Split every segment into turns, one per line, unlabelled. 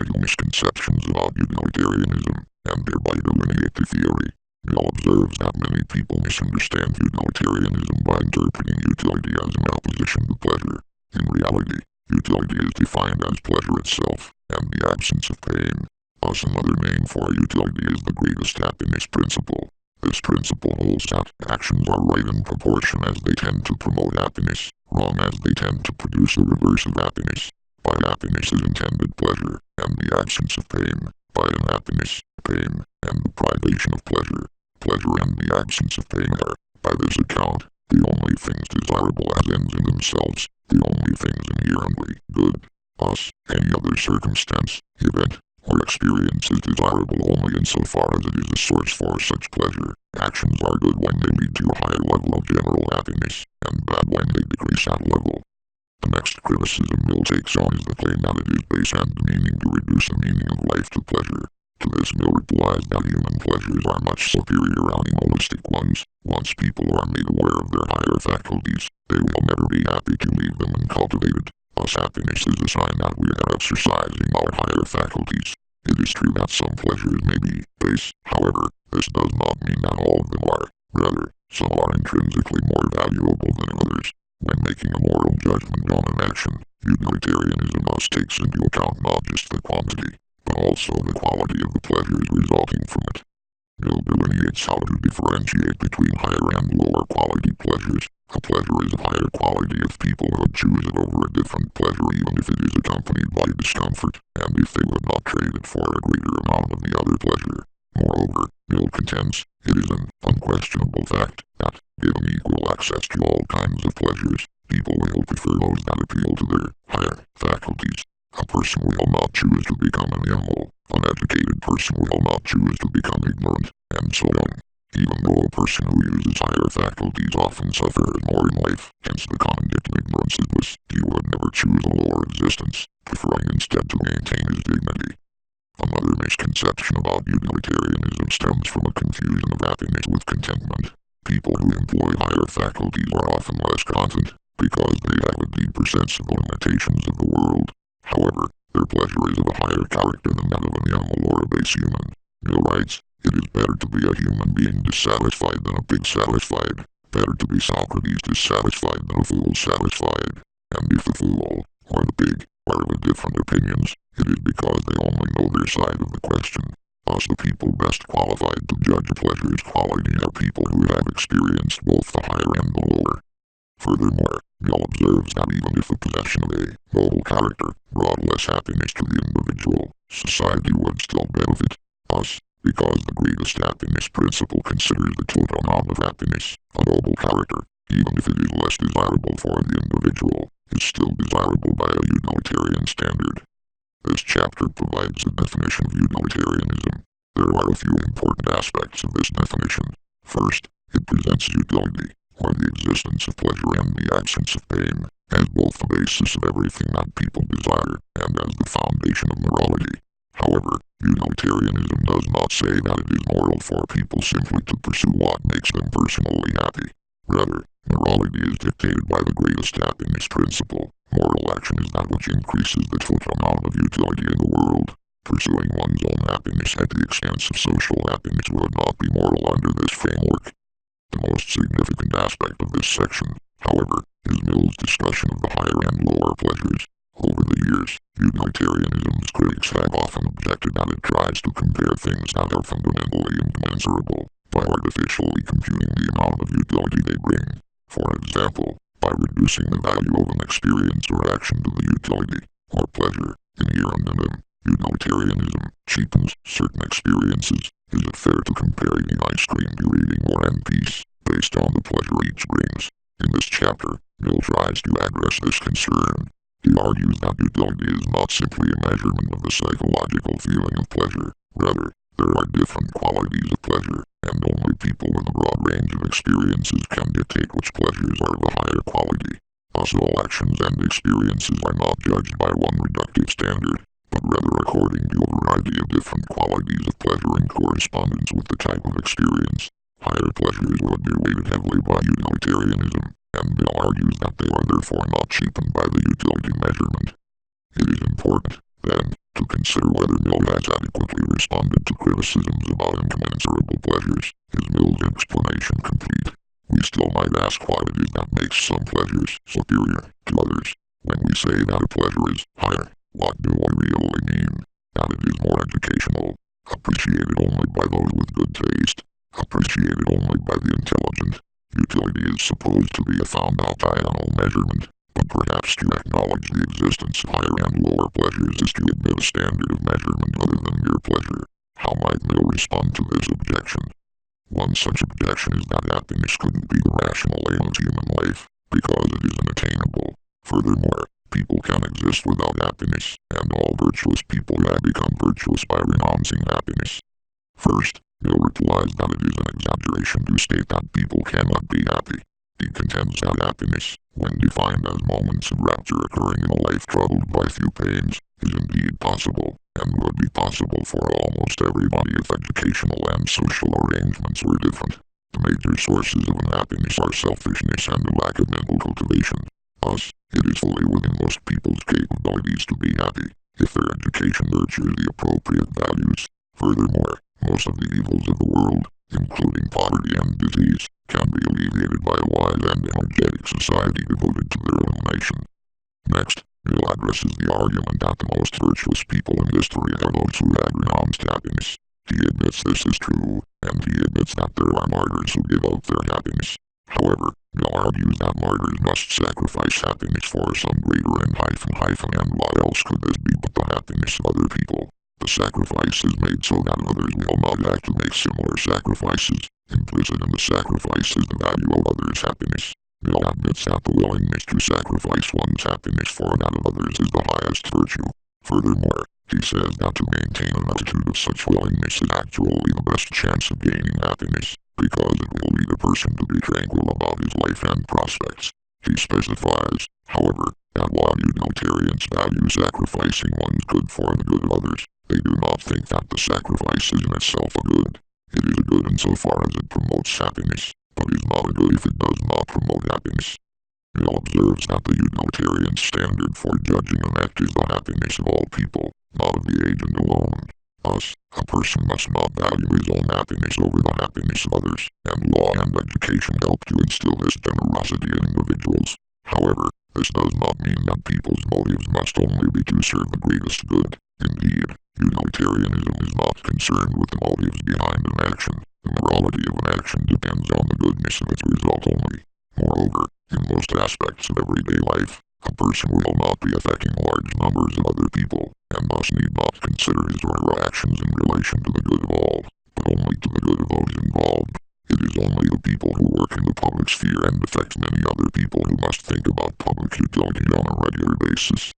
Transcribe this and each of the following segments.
vital misconceptions about utilitarianism, and thereby delineate the theory. Mill observes that many people misunderstand utilitarianism by interpreting utility as an opposition to pleasure. In reality, utility is defined as pleasure itself, and the absence of pain. Thus, another name for utility is the greatest happiness principle. This principle holds that actions are right in proportion as they tend to promote happiness, wrong as they tend to produce the reverse of happiness. By happiness is intended pleasure, and the absence of pain. By unhappiness, pain, and the privation of pleasure. Pleasure and the absence of pain are, by this account, the only things desirable as ends in themselves, the only things inherently good. Thus, any other circumstance, event, or experience is desirable only insofar as it is a source for such pleasure. Actions are good when they lead to a higher level of general happiness, and bad when they decrease that level. The next criticism Mill takes on is the claim that it is base and demeaning to reduce the meaning of life to pleasure. To this Mill replies that human pleasures are much superior animalistic ones. Once people are made aware of their higher faculties, they will never be happy to leave them uncultivated. Thus happiness is a sign that we are exercising our higher faculties. It is true that some pleasures may be base, however, this does not mean that all of them are. Rather, some are intrinsically more valuable than others. When making a moral judgment on an action, utilitarianism thus takes into account not just the quantity, but also the quality of the pleasures resulting from it. Mill delineates how to differentiate between higher and lower quality pleasures. A pleasure is of higher quality if people would choose it over a different pleasure even if it is accompanied by discomfort, and if they would not trade it for a greater amount of the other pleasure. Moreover, Mill contends, it is an unquestionable fact that, given equal access to all kinds of pleasures, people will prefer those that appeal to their higher faculties. A person will not choose to become an animal, an educated person will not choose to become ignorant, and so on. Even though a person who uses higher faculties often suffers more in life, hence the common dictum ignorance is bliss, he would never choose a lower existence, preferring instead to maintain his dignity. Another misconception about utilitarianism stems from a confusion of happiness with contentment. People who employ higher faculties are often less content, because they have a deeper sense of the limitations of the world. However, their pleasure is of a higher character than that of an animal or a base human. Mill writes, it is better to be a human being dissatisfied than a pig satisfied. Better to be Socrates dissatisfied than a fool satisfied. And if the fool, or the pig, are of different opinions, it is because they only know their side of the question. Thus the people best qualified to judge a pleasure's quality are people who have experienced both the higher and the lower. Furthermore, Mill observes that even if the possession of a noble character brought less happiness to the individual, society would still benefit. Thus, because the greatest happiness principle considers the total amount of happiness, a noble character, even if it is less desirable for the individual, is still desirable by a utilitarian standard. This chapter provides a definition of utilitarianism. There are a few important aspects of this definition. First, it presents utility, or the existence of pleasure and the absence of pain, as both the basis of everything that people desire, and as the foundation of morality. However, utilitarianism does not say that it is moral for people simply to pursue what makes them personally happy. Rather, morality is dictated by the greatest happiness principle. Moral action is that which increases the total amount of utility in the world. Pursuing one's own happiness at the expense of social happiness would not be moral under this framework. The most significant aspect of this section, however, is Mill's discussion of the higher and lower pleasures. Over the years, utilitarianism's critics have often objected that it tries to compare things that are fundamentally incommensurable, by artificially computing the amount of utility they bring. For example, by reducing the value of an experience or action to the utility, or pleasure, inherent in them. Utilitarianism cheapens certain experiences. Is it fair to compare eating ice cream to reading War and Peace, based on the pleasure each brings? In this chapter, Mill tries to address this concern. He argues that utility is not simply a measurement of the psychological feeling of pleasure. Rather, there are different qualities of pleasure, and only people with a broad range of experiences can dictate which pleasures are of a higher quality. Thus all actions and experiences are not judged by one reductive standard, but rather according to a variety of different qualities of pleasure in correspondence with the type of experience. Higher pleasures would be weighted heavily by utilitarianism, and Mill argues that they are therefore not cheapened by the utility measurement. It is important, then, to consider consider whether Mill has adequately responded to criticisms about incommensurable pleasures. Is Mill's explanation complete? We still might ask what it is that makes some pleasures superior to others. When we say that a pleasure is higher, what do we really mean? That it is more educational, appreciated only by those with good taste, appreciated only by the intelligent. Utility is supposed to be a foundational measurement, but perhaps to acknowledge the existence of higher and lower pleasures is to admit a standard of measurement other than mere pleasure. How might Mill respond to this objection? One such objection is that happiness couldn't be the rational aim of human life, because it is unattainable. Furthermore, people can exist without happiness, and all virtuous people have become virtuous by renouncing happiness. First, Mill replies that it is an exaggeration to state that people cannot be happy. He contends that happiness, when defined as moments of rapture occurring in a life troubled by few pains, is indeed possible, and would be possible for almost everybody if educational and social arrangements were different. The major sources of unhappiness are selfishness and a lack of mental cultivation. Thus, it is fully within most people's capabilities to be happy, if their education nurtures the appropriate values. Furthermore, most of the evils of the world, including poverty and disease, can be alleviated by a wise and energetic society devoted to their elimination. Next, Mill addresses the argument that the most virtuous people in history are those who have renounced happiness. He admits this is true, and he admits that there are martyrs who give up their happiness. However, Mill argues that martyrs must sacrifice happiness for some greater end and what else could this be but the happiness of other people? The sacrifice is made so that others will not have to make similar sacrifices. Implicit in the sacrifice is the value of others' happiness. Mill admits that the willingness to sacrifice one's happiness for that of others is the highest virtue. Furthermore, he says that to maintain an attitude of such willingness is actually the best chance of gaining happiness, because it will lead a person to be tranquil about his life and prospects. He specifies, however, that while utilitarians value sacrificing one's good for the good of others, they do not think that the sacrifice is in itself a good. It is a good insofar as it promotes happiness, but is not a good if it does not promote happiness. Mill observes that the utilitarian standard for judging an act is the happiness of all people, not of the agent alone. Thus, a person must not value his own happiness over the happiness of others, and law and education help to instill this generosity in individuals. However, this does not mean that people's motives must only be to serve the greatest good. Indeed, utilitarianism is not concerned with the motives behind an action. The morality of an action depends on the goodness of its result only. Moreover, in most aspects of everyday life, a person will not be affecting large numbers of other people, and thus need not consider his or her actions in relation to the good of all, but only to the good of those involved. It is only the people who work in the public sphere and affect many other people who must think about public utility on a regular basis.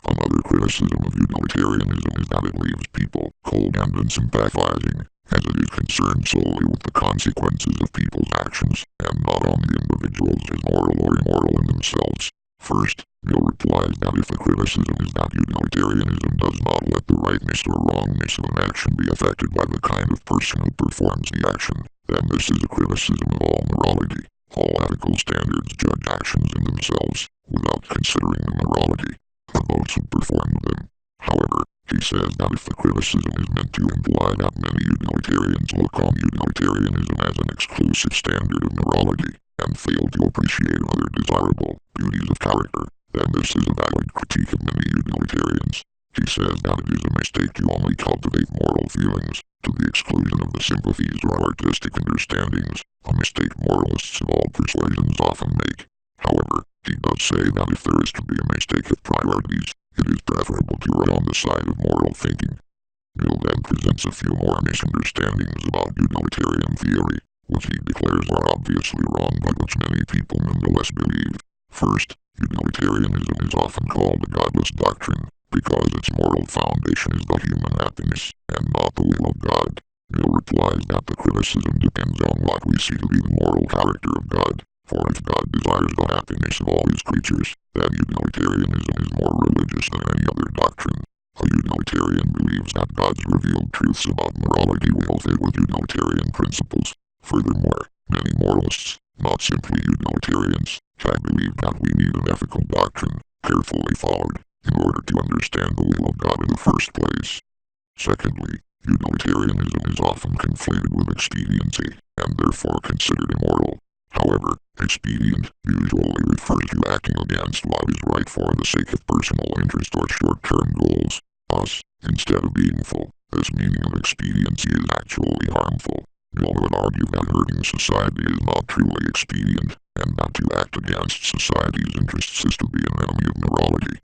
Another criticism of utilitarianism is that it leaves people cold and unsympathizing, as it is concerned solely with the consequences of people's actions, and not on the individuals as moral or immoral in themselves. First, Mill replies that if the criticism is that utilitarianism does not let the rightness or wrongness of an action be affected by the kind of person who performs the action, then this is a criticism of all morality. All ethical standards judge actions in themselves, without considering the morality of those who perform them. However, he says that if the criticism is meant to imply that many utilitarians look on utilitarianism as an exclusive standard of morality, and fail to appreciate other desirable beauties of character, then this is a valid critique of many utilitarians. He says that it is a mistake to only cultivate moral feelings, to the exclusion of the sympathies or artistic understandings, a mistake moralists of all persuasions often make. However, he does say that if there is to be a mistake of priorities, it is preferable to err on the side of moral thinking. Mill then presents a few more misunderstandings about utilitarian theory, which he declares are obviously wrong but which many people nonetheless believe. First, utilitarianism is often called a godless doctrine, because its moral foundation is the human happiness, and not the will of God. Mill replies that the criticism depends on what we see to be the moral character of God, for if God desires the happiness of all his creatures, then utilitarianism is more religious than any other doctrine. A utilitarian believes that God's revealed truths about morality will fit with utilitarian principles. Furthermore, many moralists, not simply utilitarians, have believed that we need an ethical doctrine, carefully followed, in order to understand the will of God in the first place. Secondly, utilitarianism is often conflated with expediency, and therefore considered immoral. However, expedient usually refers to acting against what is right for the sake of personal interest or short-term goals. Thus, instead of being full, this meaning of expediency is actually harmful. Mill would argue that hurting society is not truly expedient, and that to act against society's interests is to be an enemy of morality.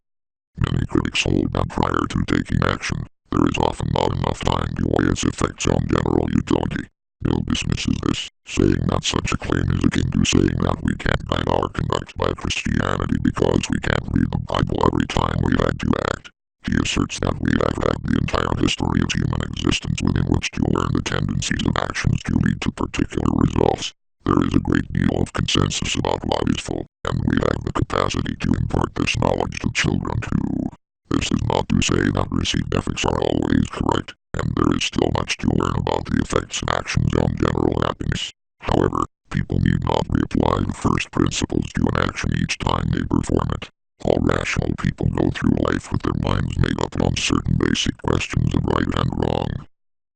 Many critics hold that prior to taking action, there is often not enough time to weigh its effects on general utility. Mill dismisses this, saying that such a claim is akin to saying that we can't guide our conduct by Christianity because we can't read the Bible every time we had to act. He asserts that we have had the entire history of human existence within which to learn the tendencies of actions to lead to particular results. There is a great deal of consensus about what is full, and we have the capacity to impart this knowledge to children too. This is not to say that received ethics are always correct, and there is still much to learn about the effects of actions on general happiness. However, people need not reapply the first principles to an action each time they perform it. All rational people go through life with their minds made up on certain basic questions of right and wrong.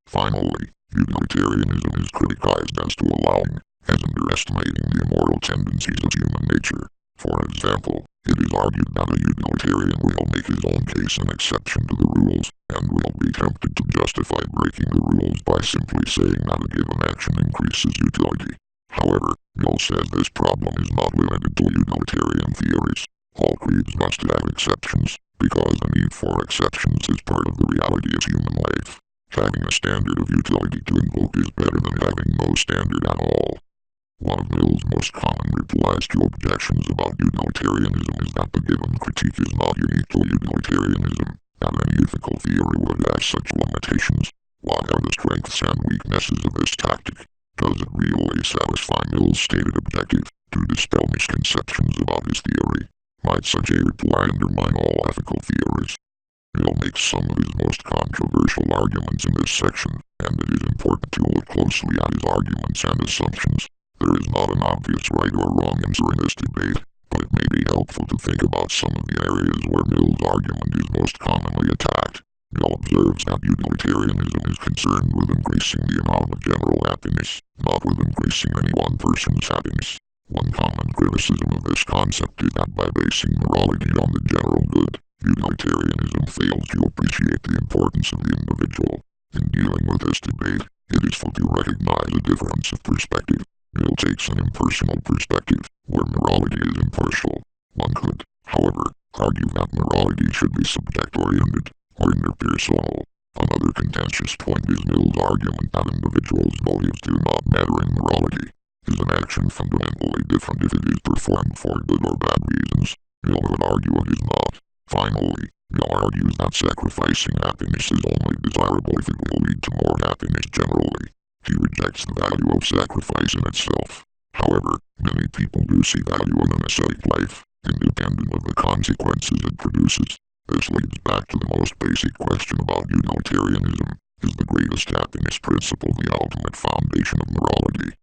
Finally, utilitarianism is criticized as to allowing, as underestimating the immoral tendencies of human nature. For example, it is argued that a utilitarian will make his own case an exception to the rules, and will be tempted to justify breaking the rules by simply saying that a given action increases utility. However, Mill says this problem is not limited to utilitarian theories. All creeds must have exceptions, because the need for exceptions is part of the reality of human life. Having a standard of utility to invoke is better than having no standard at all. One of Mill's most common replies to objections about utilitarianism is that the given critique is not unique to utilitarianism, that any ethical theory would have such limitations. What are the strengths and weaknesses of this tactic? Does it really satisfy Mill's stated objective, to dispel misconceptions about his theory? Might such a reply undermine all ethical theories? Mill makes some of his most controversial arguments in this section, and it is important to look closely at his arguments and assumptions. There is not an obvious right or wrong answer in this debate, but it may be helpful to think about some of the areas where Mill's argument is most commonly attacked. Mill observes that utilitarianism is concerned with increasing the amount of general happiness, not with increasing any one person's happiness. One common criticism of this concept is that by basing morality on the general good, utilitarianism fails to appreciate the importance of the individual. In dealing with this debate, it is useful to recognize a difference of perspective. Mill takes an impersonal perspective, where morality is impartial. One could, however, argue that morality should be subject-oriented, or interpersonal. Another contentious point is Mill's argument that individuals' motives do not matter in morality. Is an action fundamentally different if it is performed for good or bad reasons? Mill would argue it is not. Finally, Mill argues that sacrificing happiness is only desirable if it will lead to more happiness generally. He rejects the value of sacrifice in itself. However, many people do see value in an ascetic life, independent of the consequences it produces. This leads back to the most basic question about utilitarianism. Is the greatest happiness principle the ultimate foundation of morality?